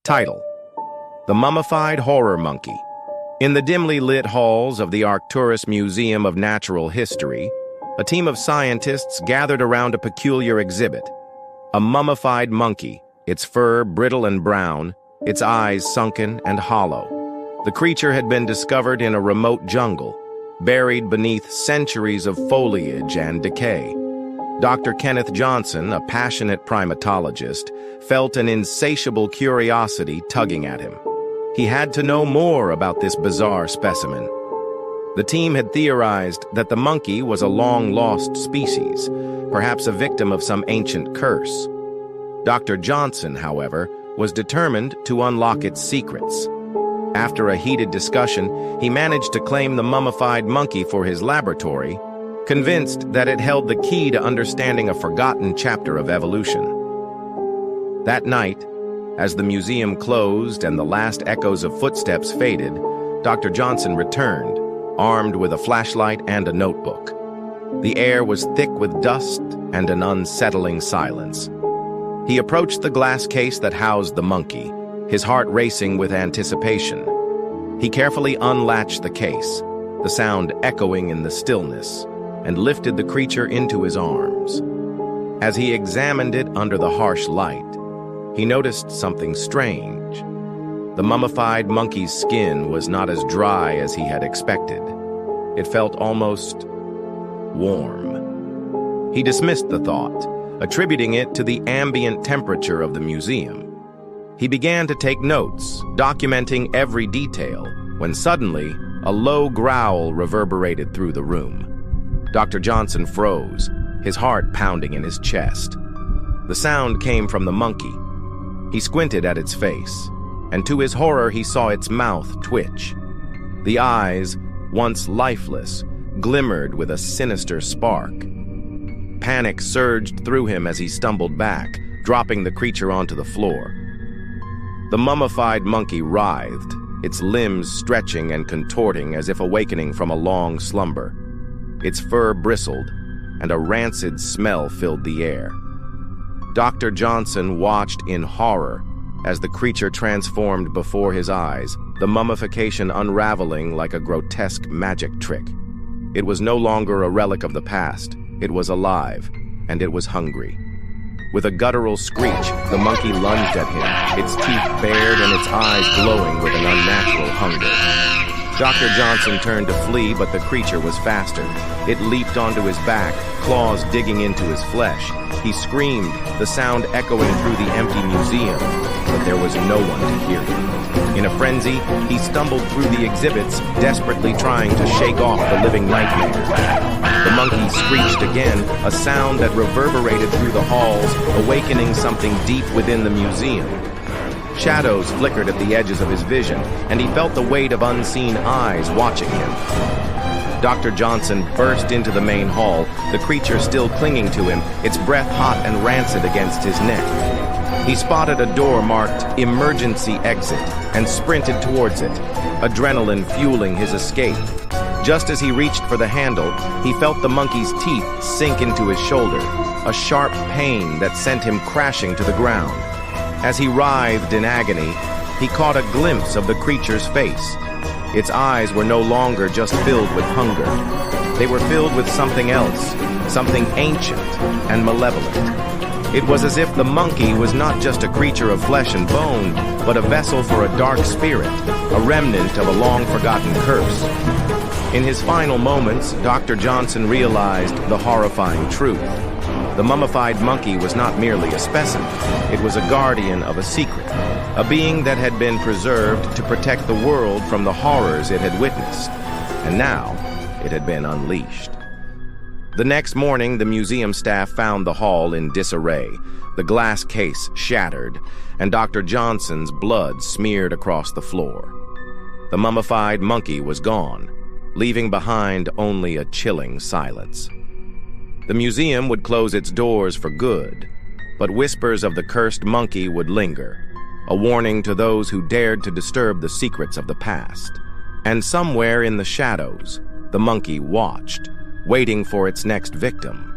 Title: The Mummified Horror Monkey. In the dimly lit halls of the Arcturus Museum of Natural History, a team of scientists gathered around a peculiar exhibit. A mummified monkey, its fur brittle and brown, its eyes sunken and hollow. The creature had been discovered in a remote jungle, buried beneath centuries of foliage and decay. Dr. Kenneth Johnson, a passionate primatologist, felt an insatiable curiosity tugging at him. He had to know more about this bizarre specimen. The team had theorized that the monkey was a long-lost species, perhaps a victim of some ancient curse. Dr. Johnson, however, was determined to unlock its secrets. After a heated discussion, he managed to claim the mummified monkey for his laboratory, convinced that it held the key to understanding a forgotten chapter of evolution. That night, as the museum closed and the last echoes of footsteps faded, Dr. Johnson returned, armed with a flashlight and a notebook. The air was thick with dust and an unsettling silence. He approached the glass case that housed the monkey, his heart racing with anticipation. He carefully unlatched the case, the sound echoing in the stillness, and lifted the creature into his arms. As he examined it under the harsh light, he noticed something strange. The mummified monkey's skin was not as dry as he had expected. It felt almost warm. He dismissed the thought, attributing it to the ambient temperature of the museum. He began to take notes, documenting every detail, when suddenly a low growl reverberated through the room. Dr. Johnson froze, his heart pounding in his chest. The sound came from the monkey. He squinted at its face, and to his horror he saw its mouth twitch. The eyes, once lifeless, glimmered with a sinister spark. Panic surged through him as he stumbled back, dropping the creature onto the floor. The mummified monkey writhed, its limbs stretching and contorting as if awakening from a long slumber. Its fur bristled, and a rancid smell filled the air. Dr. Johnson watched in horror as the creature transformed before his eyes, the mummification unraveling like a grotesque magic trick. It was no longer a relic of the past. It was alive, and it was hungry. With a guttural screech, the monkey lunged at him, its teeth bared and its eyes glowing with an unnatural hunger. Dr. Johnson turned to flee, but the creature was faster. It leaped onto his back, claws digging into his flesh. He screamed, the sound echoing through the empty museum, but there was no one to hear him. In a frenzy, he stumbled through the exhibits, desperately trying to shake off the living nightmare. The monkey screeched again, a sound that reverberated through the halls, awakening something deep within the museum. Shadows flickered at the edges of his vision, and he felt the weight of unseen eyes watching him. Dr. Johnson burst into the main hall, the creature still clinging to him, its breath hot and rancid against his neck. He spotted a door marked "Emergency Exit" and sprinted towards it, adrenaline fueling his escape. Just as he reached for the handle, he felt the monkey's teeth sink into his shoulder, a sharp pain that sent him crashing to the ground. As he writhed in agony, he caught a glimpse of the creature's face. Its eyes were no longer just filled with hunger. They were filled with something else, something ancient and malevolent. It was as if the monkey was not just a creature of flesh and bone, but a vessel for a dark spirit, a remnant of a long-forgotten curse. In his final moments, Dr. Johnson realized the horrifying truth. The mummified monkey was not merely a specimen. It was a guardian of a secret, a being that had been preserved to protect the world from the horrors it had witnessed. And now, it had been unleashed. The next morning, the museum staff found the hall in disarray, the glass case shattered, and Dr. Johnson's blood smeared across the floor. The mummified monkey was gone, leaving behind only a chilling silence. The museum would close its doors for good, but whispers of the cursed monkey would linger, a warning to those who dared to disturb the secrets of the past. And somewhere in the shadows, the monkey watched, waiting for its next victim.